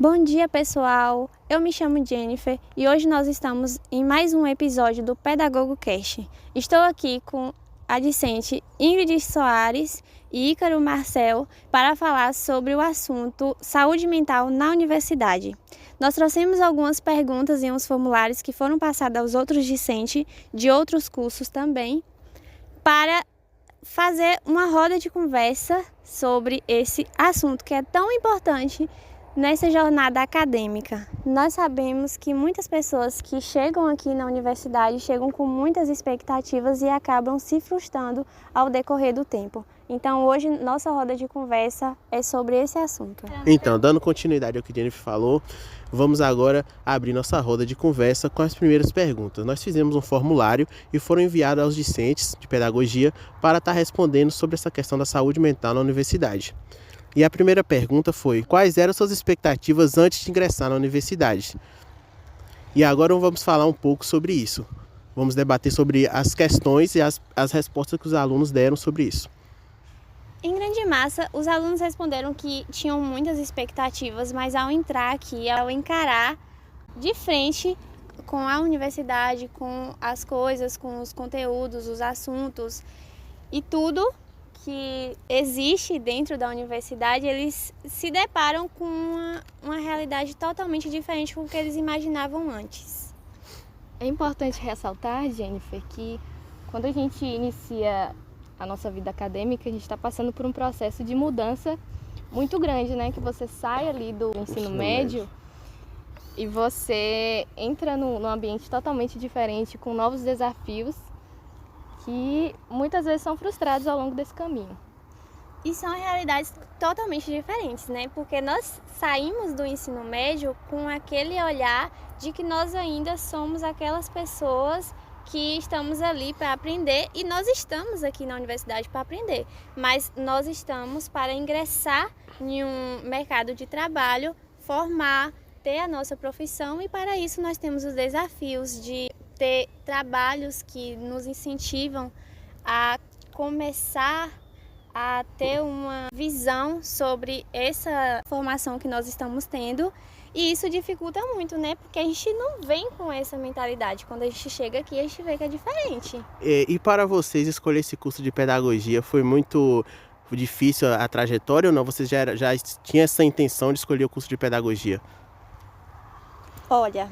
Bom dia, pessoal! Eu me chamo Jennifer e hoje nós estamos em mais um episódio do Pedagogo Cast. Estou aqui com a discente Ingrid Soares e Ícaro Marcel para falar sobre o assunto saúde mental na universidade. Nós trouxemos algumas perguntas em uns formulários que foram passados aos outros discentes de outros cursos também para fazer uma roda de conversa sobre esse assunto que é tão importante nessa jornada acadêmica. Nós sabemos que muitas pessoas que chegam aqui na universidade chegam com muitas expectativas e acabam se frustrando ao decorrer do tempo. Então hoje nossa roda de conversa é sobre esse assunto. Então, dando continuidade ao que a Jennifer falou, vamos agora abrir nossa roda de conversa com as primeiras perguntas. Nós fizemos um formulário e foram enviados aos discentes de pedagogia para estar respondendo sobre essa questão da saúde mental na universidade. E a primeira pergunta foi: quais eram suas expectativas antes de ingressar na universidade? E agora vamos falar um pouco sobre isso. Vamos debater sobre as questões e as respostas que os alunos deram sobre isso. Em grande massa, os alunos responderam que tinham muitas expectativas, mas ao entrar aqui, ao encarar de frente com a universidade, com as coisas, com os conteúdos, os assuntos e tudo que existe dentro da universidade, eles se deparam com uma realidade totalmente diferente do que eles imaginavam antes. É importante ressaltar, Jennifer, que quando a gente inicia a nossa vida acadêmica, a gente está passando por um processo de mudança muito grande, né? Que você sai ali do ensino médio e você entra num ambiente totalmente diferente, com novos desafios que muitas vezes são frustrados ao longo desse caminho. E são realidades totalmente diferentes, né? Porque nós saímos do ensino médio com aquele olhar de que nós ainda somos aquelas pessoas que estamos ali para aprender, e nós estamos aqui na universidade para aprender, mas nós estamos para ingressar em um mercado de trabalho, formar, ter a nossa profissão, e para isso nós temos os desafios de ter trabalhos que nos incentivam a começar a ter uma visão sobre essa formação que nós estamos tendo. E isso dificulta muito, né? Porque a gente não vem com essa mentalidade. Quando a gente chega aqui, a gente vê que é diferente. E para vocês, escolher esse curso de pedagogia foi muito difícil a trajetória ou não? Vocês já tinham essa intenção de escolher o curso de pedagogia? Olha,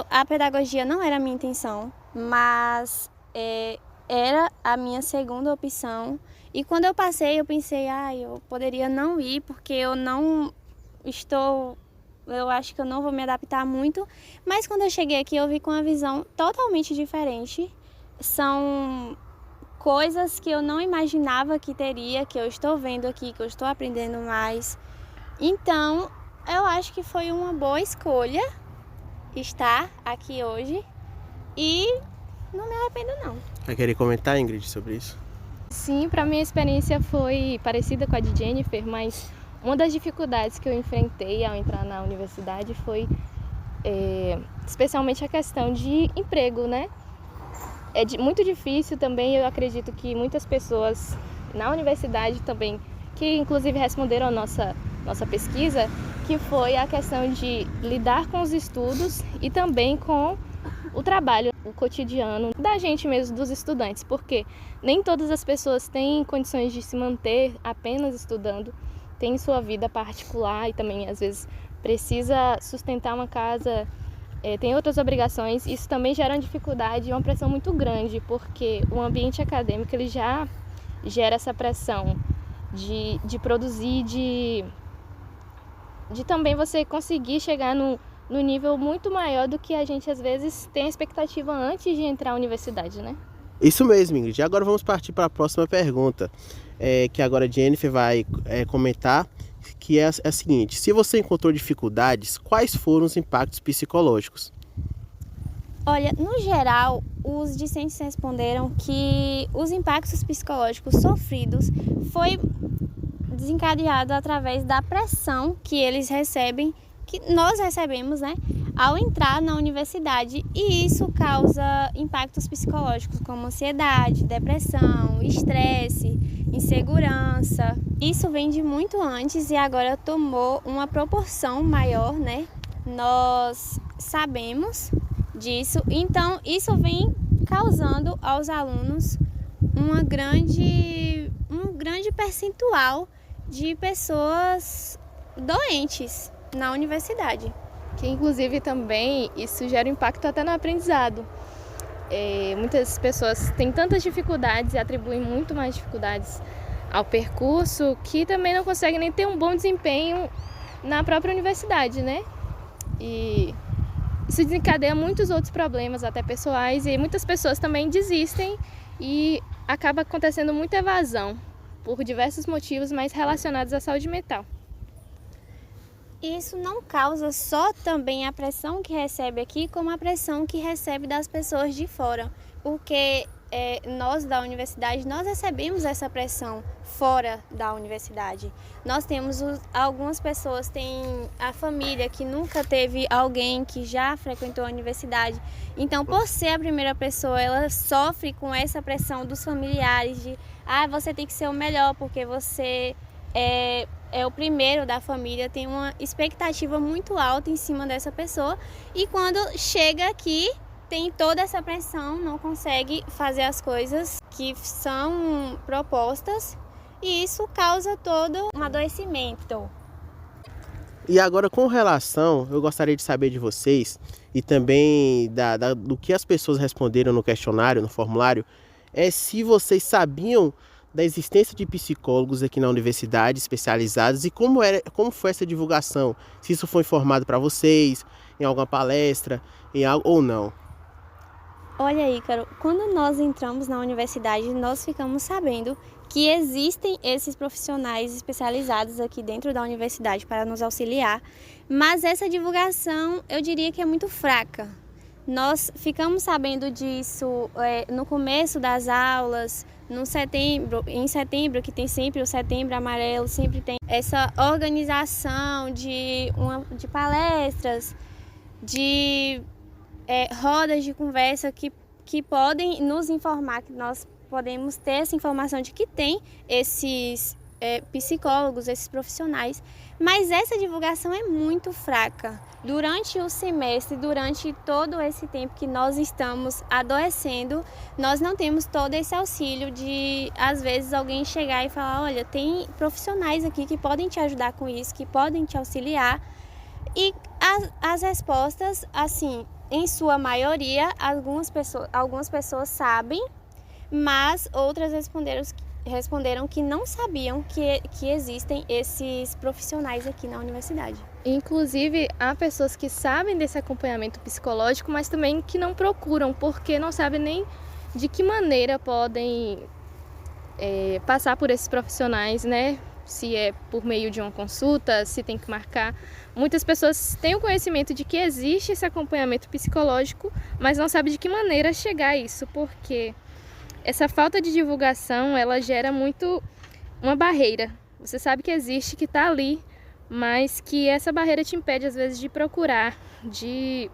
a pedagogia não era a minha intenção, mas era a minha segunda opção. E quando eu passei, eu pensei, eu poderia não ir, porque eu acho que eu não vou me adaptar muito, mas quando eu cheguei aqui eu vi com uma visão totalmente diferente. São coisas que eu não imaginava que teria, que eu estou vendo aqui, que eu estou aprendendo mais. Então, eu acho que foi uma boa escolha estar aqui hoje e não me arrependo não. Vai querer comentar, Ingrid, sobre isso? Sim, para mim a experiência foi parecida com a de Jennifer, mas uma das dificuldades que eu enfrentei ao entrar na universidade foi especialmente a questão de emprego, né? Muito difícil também, eu acredito que muitas pessoas na universidade também, que inclusive responderam a nossa pesquisa, que foi a questão de lidar com os estudos e também com o trabalho, o cotidiano da gente mesmo, dos estudantes, porque nem todas as pessoas têm condições de se manter apenas estudando, tem sua vida particular e também às vezes precisa sustentar uma casa, tem outras obrigações. Isso também gera uma dificuldade e uma pressão muito grande, porque o ambiente acadêmico ele já gera essa pressão de produzir, de também você conseguir chegar no nível muito maior do que a gente às vezes tem a expectativa antes de entrar na universidade, né? Isso mesmo, Ingrid. Agora vamos partir para a próxima pergunta, que agora a Jennifer vai comentar, que é a seguinte: se você encontrou dificuldades, quais foram os impactos psicológicos? Olha, no geral, os discentes responderam que os impactos psicológicos sofridos foi desencadeado através da pressão que eles recebem, que nós recebemos, né, ao entrar na universidade, e isso causa impactos psicológicos como ansiedade, depressão, estresse, insegurança. Isso vem de muito antes e agora tomou uma proporção maior, né? Nós sabemos disso, então isso vem causando aos alunos um grande percentual de pessoas doentes na universidade. Que inclusive também isso gera um impacto até no aprendizado. Muitas pessoas têm tantas dificuldades e atribuem muito mais dificuldades ao percurso que também não conseguem nem ter um bom desempenho na própria universidade, né? E isso desencadeia muitos outros problemas, até pessoais, e muitas pessoas também desistem e acaba acontecendo muita evasão por diversos motivos, mas relacionados à saúde mental. Isso não causa só também a pressão que recebe aqui, como a pressão que recebe das pessoas de fora, porque nós da universidade, nós recebemos essa pressão fora da universidade. Nós temos algumas pessoas, têm a família que nunca teve alguém que já frequentou a universidade. Então, por ser a primeira pessoa, ela sofre com essa pressão dos familiares de você tem que ser o melhor porque você é o primeiro da família, tem uma expectativa muito alta em cima dessa pessoa, e quando chega aqui tem toda essa pressão, não consegue fazer as coisas que são propostas, e isso causa todo um adoecimento. E agora, com relação, eu gostaria de saber de vocês e também do que as pessoas responderam no questionário, no formulário, se vocês sabiam da existência de psicólogos aqui na universidade especializados e como foi essa divulgação, se isso foi informado para vocês em alguma palestra, em algo ou não. Olha, Ícaro, quando nós entramos na universidade, nós ficamos sabendo que existem esses profissionais especializados aqui dentro da universidade para nos auxiliar, mas essa divulgação eu diria que é muito fraca. Nós ficamos sabendo disso no começo das aulas, em setembro, que tem sempre o Setembro Amarelo, sempre tem essa organização de palestras, de rodas de conversa que podem nos informar, que nós podemos ter essa informação de que tem esses psicólogos, esses profissionais, mas essa divulgação é muito fraca. Durante o semestre, durante todo esse tempo que nós estamos adoecendo, nós não temos todo esse auxílio de, às vezes, alguém chegar e falar, olha, tem profissionais aqui que podem te ajudar com isso, que podem te auxiliar. E as respostas, assim, em sua maioria, algumas pessoas sabem, mas outras responderam que não sabiam que existem esses profissionais aqui na universidade. Inclusive, há pessoas que sabem desse acompanhamento psicológico, mas também que não procuram, porque não sabem nem de que maneira podem passar por esses profissionais, né? Se é por meio de uma consulta, se tem que marcar. Muitas pessoas têm o conhecimento de que existe esse acompanhamento psicológico, mas não sabem de que maneira chegar a isso, porque essa falta de divulgação, ela gera muito uma barreira. Você sabe que existe, que está ali, mas que essa barreira te impede, às vezes, de procurar, de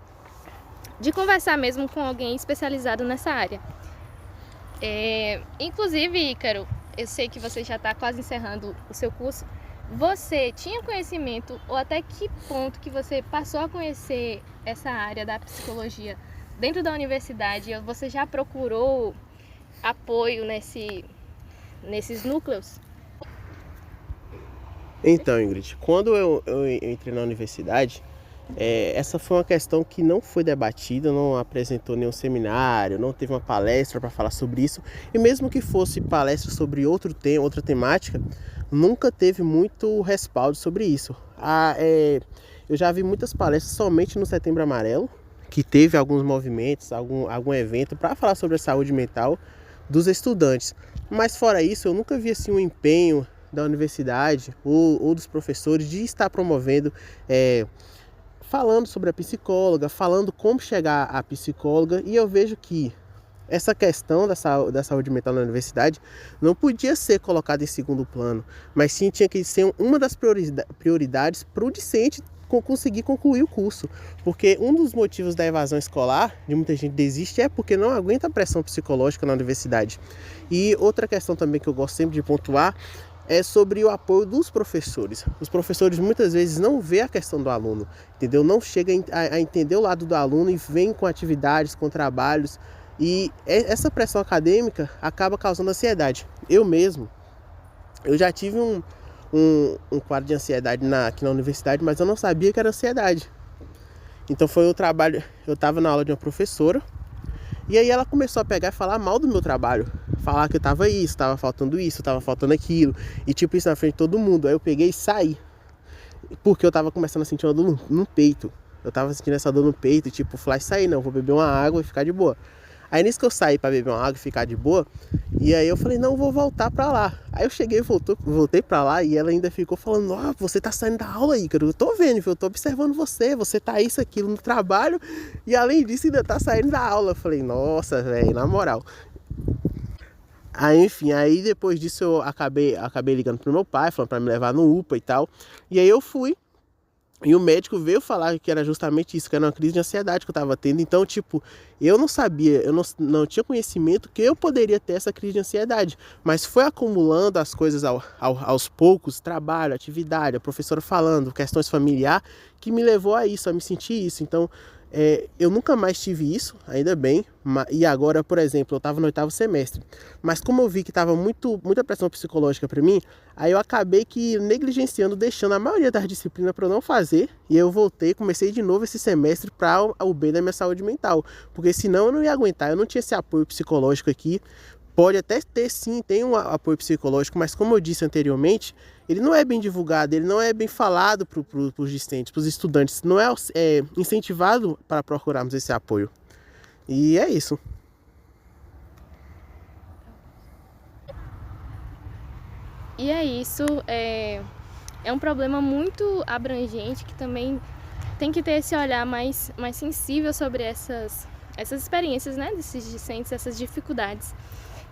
conversar mesmo com alguém especializado nessa área. Inclusive, Ícaro, eu sei que você já está quase encerrando o seu curso. Você tinha conhecimento, ou até que ponto que você passou a conhecer essa área da psicologia dentro da universidade? Você já procurou apoio nesses núcleos? Então, Ingrid, quando eu entrei na universidade, essa foi uma questão que não foi debatida, não apresentou nenhum seminário, não teve uma palestra para falar sobre isso, e mesmo que fosse palestra sobre outro tema, outra temática, nunca teve muito respaldo sobre isso. Eu já vi muitas palestras somente no Setembro Amarelo, que teve alguns movimentos, algum evento para falar sobre a saúde mental dos estudantes, mas fora isso eu nunca vi assim um empenho da universidade ou dos professores de estar promovendo, falando sobre a psicóloga, falando como chegar à psicóloga, e eu vejo que essa questão da saúde mental na universidade não podia ser colocada em segundo plano, mas sim tinha que ser uma das prioridades para o discente conseguir concluir o curso. Porque um dos motivos da evasão escolar, de muita gente desiste, é porque não aguenta a pressão psicológica na universidade. E outra questão também que eu gosto sempre de pontuar é sobre o apoio dos professores. Os professores muitas vezes não vê a questão do aluno, entendeu? Não chega a entender o lado do aluno e vem com atividades, com trabalhos. E essa pressão acadêmica acaba causando ansiedade. Eu já tive um quadro de ansiedade aqui na universidade, mas eu não sabia que era ansiedade. Então foi o trabalho, eu estava na aula de uma professora, e aí ela começou a pegar e falar mal do meu trabalho. Falar que eu tava isso, tava faltando aquilo, e tipo isso na frente de todo mundo. Aí eu peguei e saí, porque eu tava começando a sentir uma dor no peito. Eu tava sentindo essa dor no peito, e tipo, falei, saí não, vou beber uma água e ficar de boa. Aí nisso que eu saí pra beber uma água e ficar de boa, e aí eu falei, não, vou voltar pra lá. Aí eu cheguei e voltei pra lá, e ela ainda ficou falando, você tá saindo da aula, Ícaro, eu tô vendo, eu tô observando você tá isso, aquilo no trabalho, e além disso ainda tá saindo da aula. Eu falei, nossa, velho, na moral. Aí, enfim, aí depois disso eu acabei ligando pro meu pai, falando pra me levar no UPA e tal, e aí eu fui. E o médico veio falar que era justamente isso, que era uma crise de ansiedade que eu tava tendo. Então, tipo, eu não sabia, eu não tinha conhecimento que eu poderia ter essa crise de ansiedade. Mas foi acumulando as coisas aos poucos, trabalho, atividade, a professora falando, questões familiares, que me levou a isso, a me sentir isso. Então, eu nunca mais tive isso, ainda bem. E agora, por exemplo, eu estava no 8º semestre. Mas como eu vi que estava muita pressão psicológica para mim, aí eu acabei que negligenciando, deixando a maioria das disciplinas para eu não fazer. E eu comecei de novo esse semestre para o bem da minha saúde mental. Porque senão eu não ia aguentar, eu não tinha esse apoio psicológico aqui. Pode até ter sim, tem um apoio psicológico, mas como eu disse anteriormente, ele não é bem divulgado, ele não é bem falado para os discentes, para os estudantes, não é incentivado para procurarmos esse apoio. E é isso. E é isso, é um problema muito abrangente que também tem que ter esse olhar mais sensível sobre essas experiências, né, desses discentes, essas dificuldades,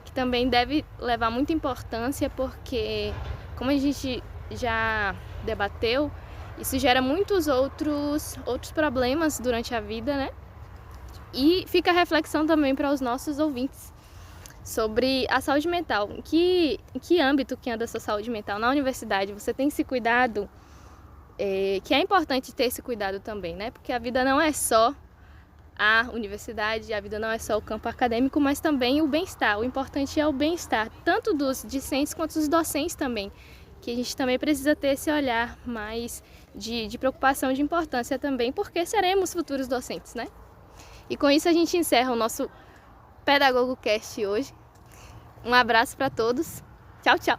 que também deve levar muita importância porque, como a gente já debateu, isso gera muitos outros problemas durante a vida, né? E fica a reflexão também para os nossos ouvintes sobre a saúde mental. Em que âmbito que anda a sua saúde mental? Na universidade você tem esse cuidado, que é importante ter esse cuidado também, né? Porque a vida não é só a universidade, a vida não é só o campo acadêmico, mas também o bem-estar. O importante é o bem-estar, tanto dos discentes quanto dos docentes também, que a gente também precisa ter esse olhar mais de preocupação, de importância também, porque seremos futuros docentes, né? E com isso a gente encerra o nosso Pedagogo Cast hoje. Um abraço para todos. Tchau, tchau!